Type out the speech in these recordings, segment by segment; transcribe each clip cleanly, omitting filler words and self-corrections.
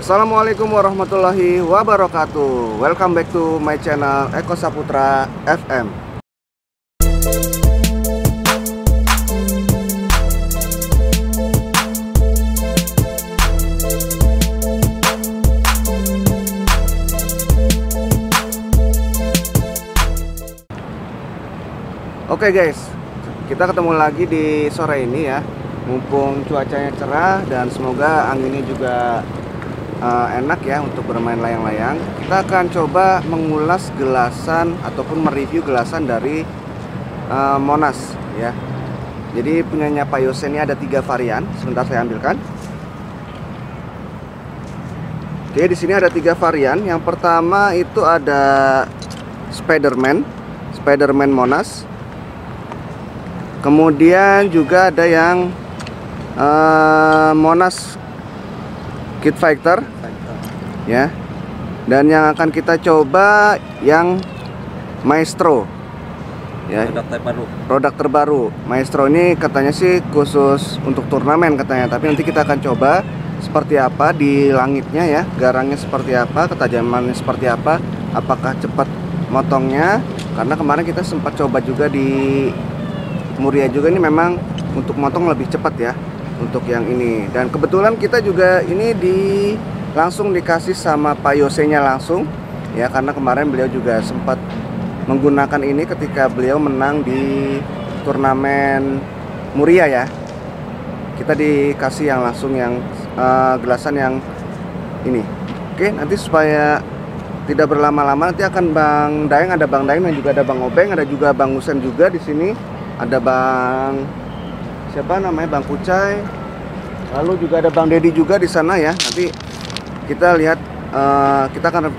Assalamualaikum warahmatullahi wabarakatuh. Welcome back to my channel Eko Saputra FM. Oke guys, kita ketemu lagi di sore ini ya. Mumpung cuacanya cerah dan semoga anginnya juga enak ya untuk bermain layang-layang. Kita akan coba mengulas gelasan ataupun mereview gelasan dari Monas ya. Jadi punyanya Pak Yose ini ada 3 varian. Sebentar saya ambilkan. Oke, di sini ada 3 varian. Yang pertama itu ada Spiderman Monas. Kemudian juga ada yang Monas Kit Fighter ya, dan yang akan kita coba yang Maestro ya, produk terbaru. Maestro ini katanya sih khusus untuk turnamen katanya, tapi nanti kita akan coba seperti apa di langitnya ya, garangnya seperti apa, ketajamannya seperti apa, apakah cepat motongnya, karena kemarin kita sempat coba juga di Muria juga, ini memang untuk motong lebih cepat ya untuk yang ini. Dan kebetulan kita juga ini langsung dikasih sama Pak Yose nya langsung ya, karena kemarin beliau juga sempat menggunakan ini ketika beliau menang di turnamen Muria ya. Kita dikasih yang langsung yang gelasan yang ini. Oke, nanti supaya tidak berlama-lama nanti akan Bang Daeng, ada Bang Daeng dan juga ada Bang Obeng, ada juga Bang Husen juga di sini. Ada Bang siapa namanya, Bang Kucai, lalu juga ada Bang Dedi juga di sana ya. Nanti kita lihat, kita akan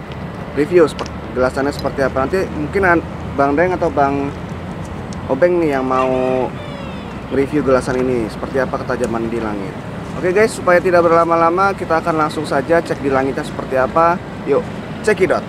review gelasannya seperti apa. Nanti mungkin Bang Deng atau Bang Obeng nih yang mau review gelasan ini seperti apa ketajaman di langit. Oke guys, supaya tidak berlama-lama kita akan langsung saja cek di langitnya seperti apa. Yuk, cekidot.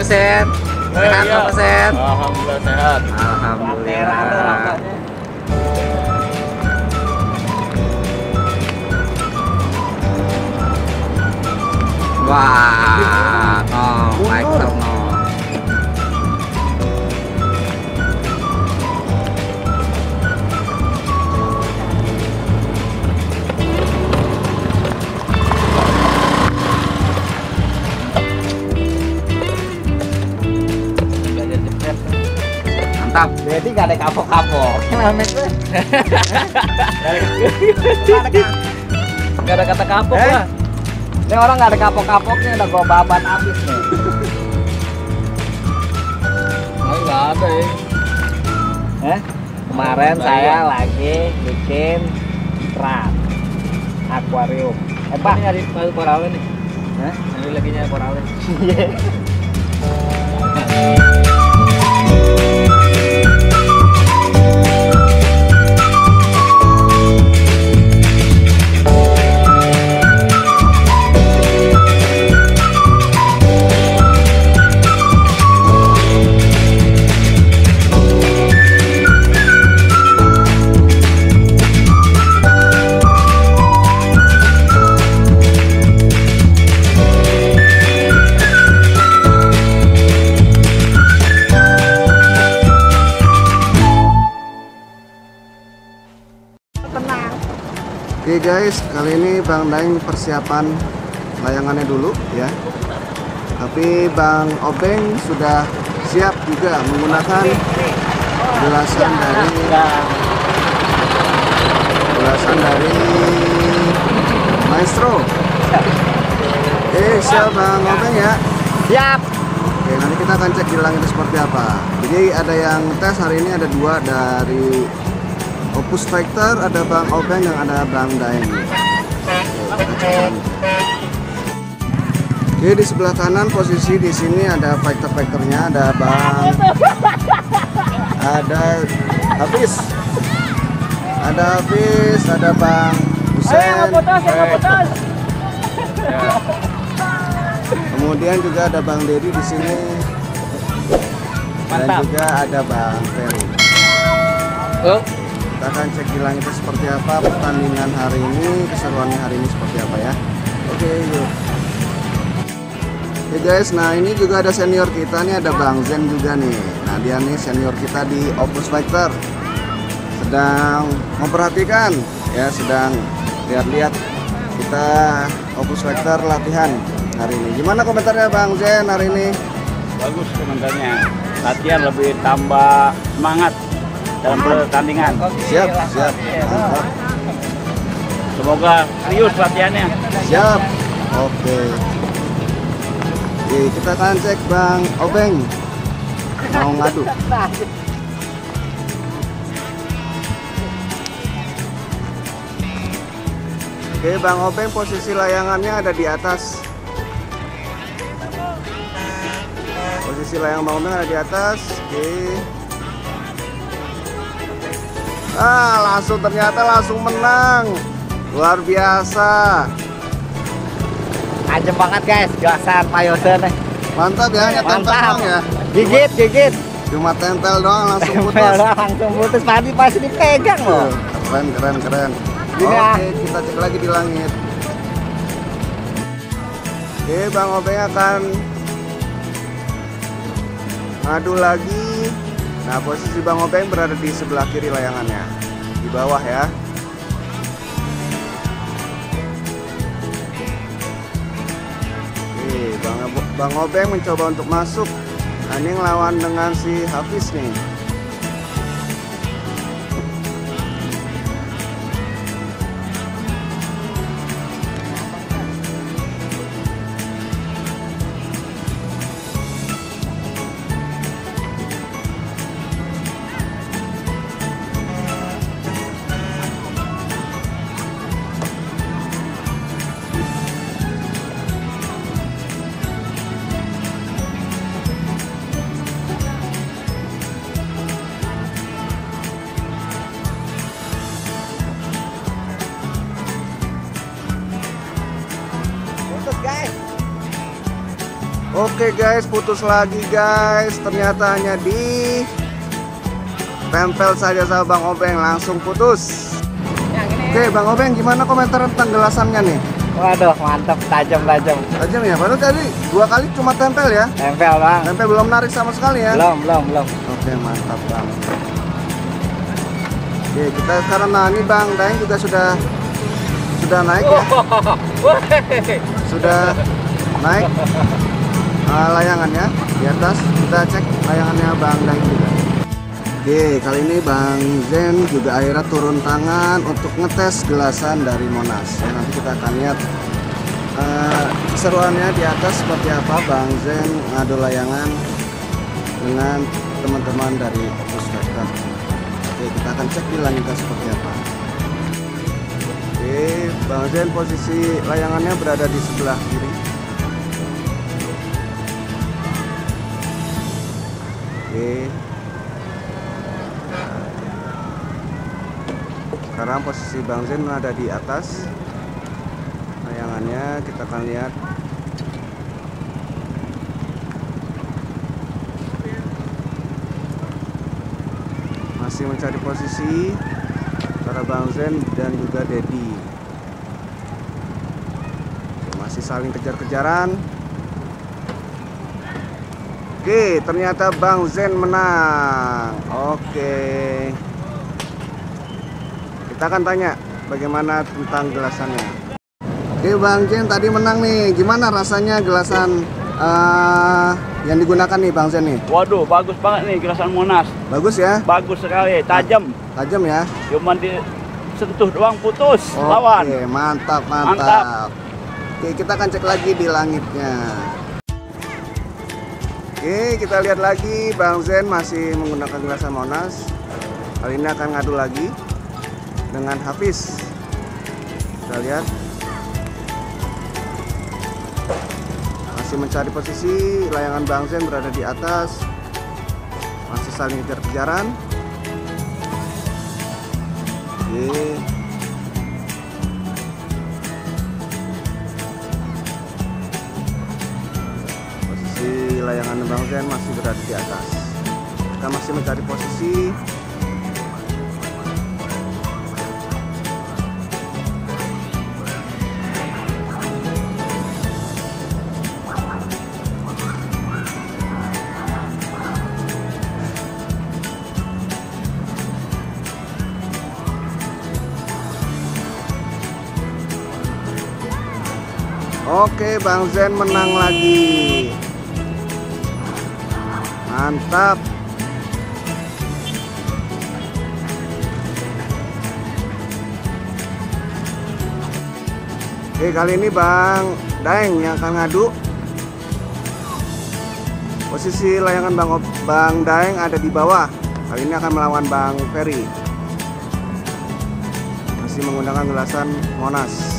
Sehat, Bapak sehat. Alhamdulillah sehat. Alhamdulillah. Wah, baik no. Mantap. Jadi nggak ada kapok-kapok. Gak ada kata kapok lah. Ini orang nggak ada kapok-kapoknya, udah gua babat habis nih. Nggak ada ya. Kemarin saya lagi bikin rak akuarium. Pak nyari korawe nih. Nyari lagi nyari korawe. Oke guys, kali ini Bang Daeng persiapan layangannya dulu ya. Tapi Bang Obeng sudah siap juga menggunakan gelasan dari Maestro. Oke, siap Bang Obeng ya. Siap. Oke, nanti kita akan cek di langit seperti apa. Jadi ada yang tes hari ini, ada 2 dari Opus Fighter, ada Bang Obeng yang ada Bang Daeng. Oke, di sebelah kanan posisi di sini ada fighter-fighternya, ada Bang ada Hafiz. Ada Hafiz, ada Bang Husen. Kemudian juga ada Bang Dedi di sini. Dan Mantap. juga ada Bang Ferry. Oh. Kita akan cek di langitnya seperti apa pertandingan hari ini, keseruannya hari ini seperti apa ya. Oke, yuk. Oke guys, nah ini juga ada senior kita nih, ada Bang Zen juga nih. Nah dia nih senior kita di Opus Fighter, sedang memperhatikan ya, sedang lihat-lihat kita Opus Fighter latihan hari ini. Gimana komentarnya Bang Zen hari ini? Bagus komentarnya. Latihan lebih tambah semangat dalam pertandingan. Siap, siap. Mantap. Semoga serius latihannya. Siap. Oke. Oke, kita akan cek Bang Obeng. Mau ngadu. Oke, Bang Obeng posisi layangannya ada di atas. Posisi layang Bang Obeng ada di atas. Oke. Ternyata langsung menang. Luar biasa. Ajem banget guys, gasan Pak Yosen nih. Mantap ya, hanya tempel doang ya. Gigit. Cuma tempel doang langsung putus. Tempel langsung putus, tadi pasti dipegang loh. Keren. Iya. Oke, kita cek lagi di langit. Oke, Bang Obeng akan ngadu lagi. Nah, posisi Bang Obeng berada di sebelah kiri layangannya, di bawah ya. Oke, Bang Obeng mencoba untuk masuk. Nah, ini ngelawan dengan si Hafiz nih. Oke guys, putus lagi guys. Ternyata hanya di tempel saja sama Bang Obeng, langsung putus. Oke, Bang Obeng gimana komentar tentang gelasannya nih? Waduh, mantap, tajam. Tajam ya, padahal tadi 2 kali cuma tempel ya. Tempel bang. Tempel belum narik sama sekali ya. Belum. Oke, mantap Bang. Oke, kita sekarang, nah ini Bang Daeng juga sudah naik ya. Sudah naik layangannya di atas. Kita cek layangannya Bang Daeng juga. Oke, kali ini Bang Zen juga akhirnya turun tangan untuk ngetes gelasan dari Monas. Ya, nanti kita akan lihat keseruannya di atas seperti apa Bang Zen ngadu layangan dengan teman-teman dari Opus Fighter. Oke, kita akan cek di langitnya seperti apa. Oke, Bang Zen posisi layangannya berada di sebelah kiri. Oke. Sekarang posisi Bang Zen ada di atas layangannya, kita akan lihat. Masih mencari posisi antara Bang Zen dan juga Dedi. Masih saling kejar-kejaran. Oke, ternyata Bang Zen menang. Oke. Kita akan tanya bagaimana tentang gelasannya. Oke, Bang Zen tadi menang nih. Gimana rasanya gelasan yang digunakan nih Bang Zen nih? Waduh, bagus banget nih gelasan Monas. Bagus ya? Bagus sekali, tajam. Tajam ya? Cuman disentuh doang putus lawan. Oke, mantap. Oke, kita akan cek lagi di langitnya. Oke, kita lihat lagi Bang Zen masih menggunakan gelasan Monas. Kali ini akan ngadu lagi dengan Hafiz. Kita lihat. Masih mencari posisi, layangan Bang Zen berada di atas. Masih saling kejar-kejaran. Oke. Posisi layangan Bang Zen masih berada di atas. Kita masih mencari posisi. Oke, Bang Zen menang lagi. Mantap. Oke, kali ini Bang Daeng yang akan ngadu. Posisi layangan Bang Daeng ada di bawah. Kali ini akan melawan Bang Ferry. Masih menggunakan gelasan Monas.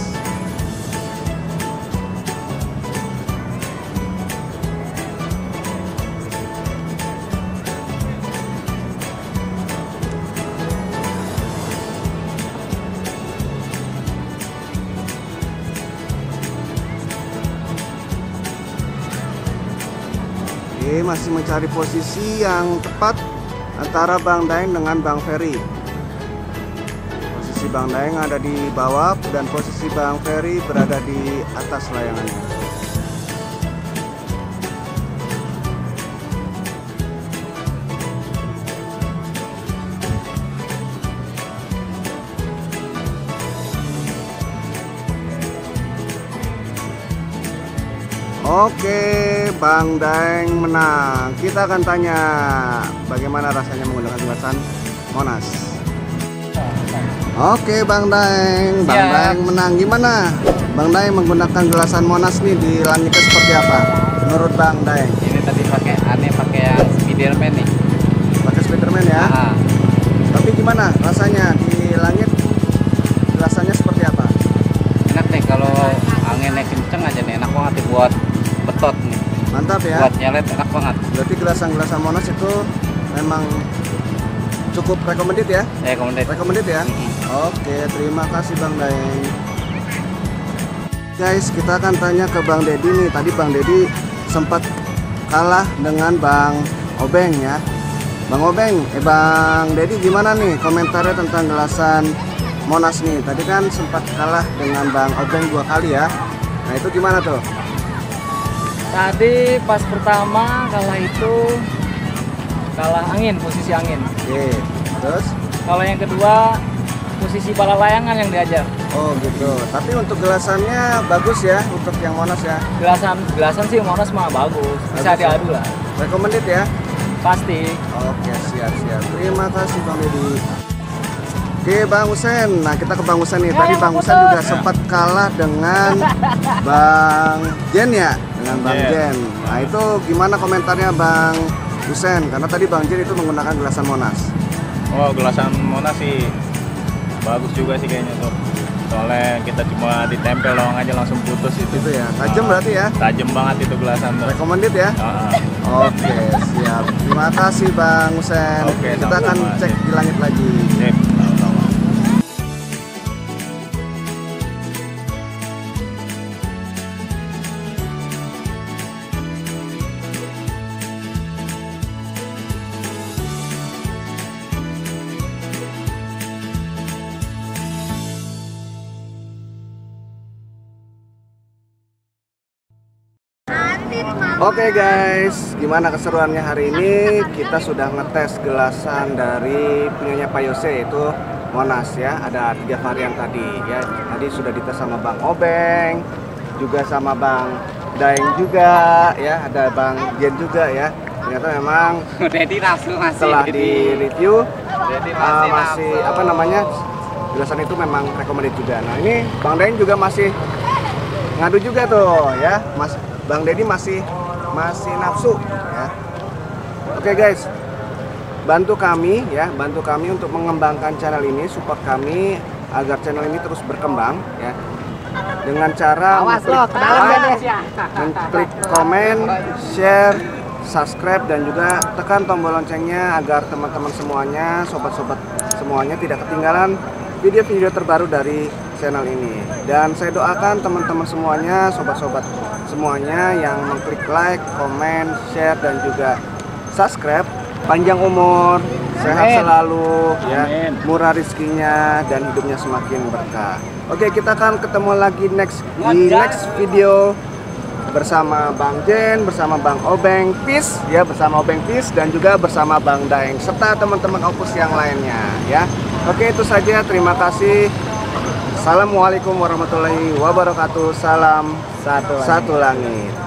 Oke, masih mencari posisi yang tepat antara Bang Daeng dengan Bang Ferry. Posisi Bang Daeng ada di bawah dan posisi Bang Ferry berada di atas layangannya. Oke, Bang Daeng menang. Kita akan tanya bagaimana rasanya menggunakan gelasan Monas. Oke, Bang Daeng. Bang Daeng menang. Gimana? Bang Daeng menggunakan gelasan Monas nih di langitnya seperti apa? Menurut Bang Daeng? Ini tadi pakai yang Spiderman nih. Pakai Spiderman ya? Tapi gimana rasanya di langit? Gelasannya seperti apa? Enak nih kalau anginnya kenceng aja nih, enak banget nih buat betot nih. Mantap ya? Buat nyelet enak banget. Berarti gelasan-gelasan Monas itu memang cukup recommended ya? Recommended ya? Oke, terima kasih Bang Daeng. Guys, kita akan tanya ke Bang Dedi nih. Tadi Bang Dedi sempat kalah dengan Bang Obeng ya. Bang Obeng, Bang Dedi gimana nih komentarnya tentang gelasan Monas nih? Tadi kan sempat kalah dengan Bang Obeng 2 kali ya. Nah itu gimana tuh? Tadi pas pertama kalah angin, posisi angin. Oke, terus? Kalau yang kedua posisi bala layangan yang diajar. Oh gitu. Tapi untuk gelasannya bagus ya untuk yang Monas ya. Gelasan sih Monas mah bagus, bisa Bagus ya? diadu lah. Recommended ya? Pasti. Oke, siap. Terima kasih Bang Dedi. Oke, Bang Husen. Nah, kita ke Bang Husen nih. Tadi Bang Husen juga sempat kalah dengan Bang Jen ya, dengan Bang Jen. Nah, itu gimana komentarnya Bang Husen? Karena tadi Bang Jen itu menggunakan gelasan Monas. Oh, gelasan Monas sih bagus juga sih kayaknya tuh. Soalnya kita cuma ditempel doang aja langsung putus itu. Itu ya. Tajam berarti ya? Tajam banget itu gelasan tuh. Recommended ya? Oke, siap. Terima kasih Bang Husen. Oke, Kita akan sama-sama. cek di langit lagi. Sip, sama-sama. Oke guys, gimana keseruannya hari ini? Kita sudah ngetes gelasan dari punyanya Pak Yose, itu Monas ya. Ada 3 varian tadi ya. Tadi sudah dites sama Bang Obeng, juga sama Bang Daeng juga ya. Ada Bang Jen juga ya. Ternyata memang Dedi nafsu masih. setelah di review masih nafsu. apa namanya, gelasan itu memang recommended juga. Nah ini Bang Daeng juga masih ngadu juga tuh ya, Bang Dedi masih nafsu ya. Oke guys, bantu kami untuk mengembangkan channel ini, support kami agar channel ini terus berkembang ya, dengan cara mengklik komen, share, subscribe dan juga tekan tombol loncengnya agar teman-teman semuanya, sobat-sobat semuanya tidak ketinggalan video-video terbaru dari channel ini. Dan saya doakan teman-teman semuanya, sobat-sobat semuanya yang mengklik like, komen, share dan juga subscribe, panjang umur, sehat selalu, ya, murah rezekinya dan hidupnya semakin berkah. Oke, kita akan ketemu lagi di next video bersama Bang Jen, bersama Bang Obeng Pis, ya, bersama Obeng Pis dan juga bersama Bang Daeng serta teman-teman Opus yang lainnya, ya. Oke, itu saja. Terima kasih. Assalamualaikum warahmatullahi wabarakatuh. Salam satu langit.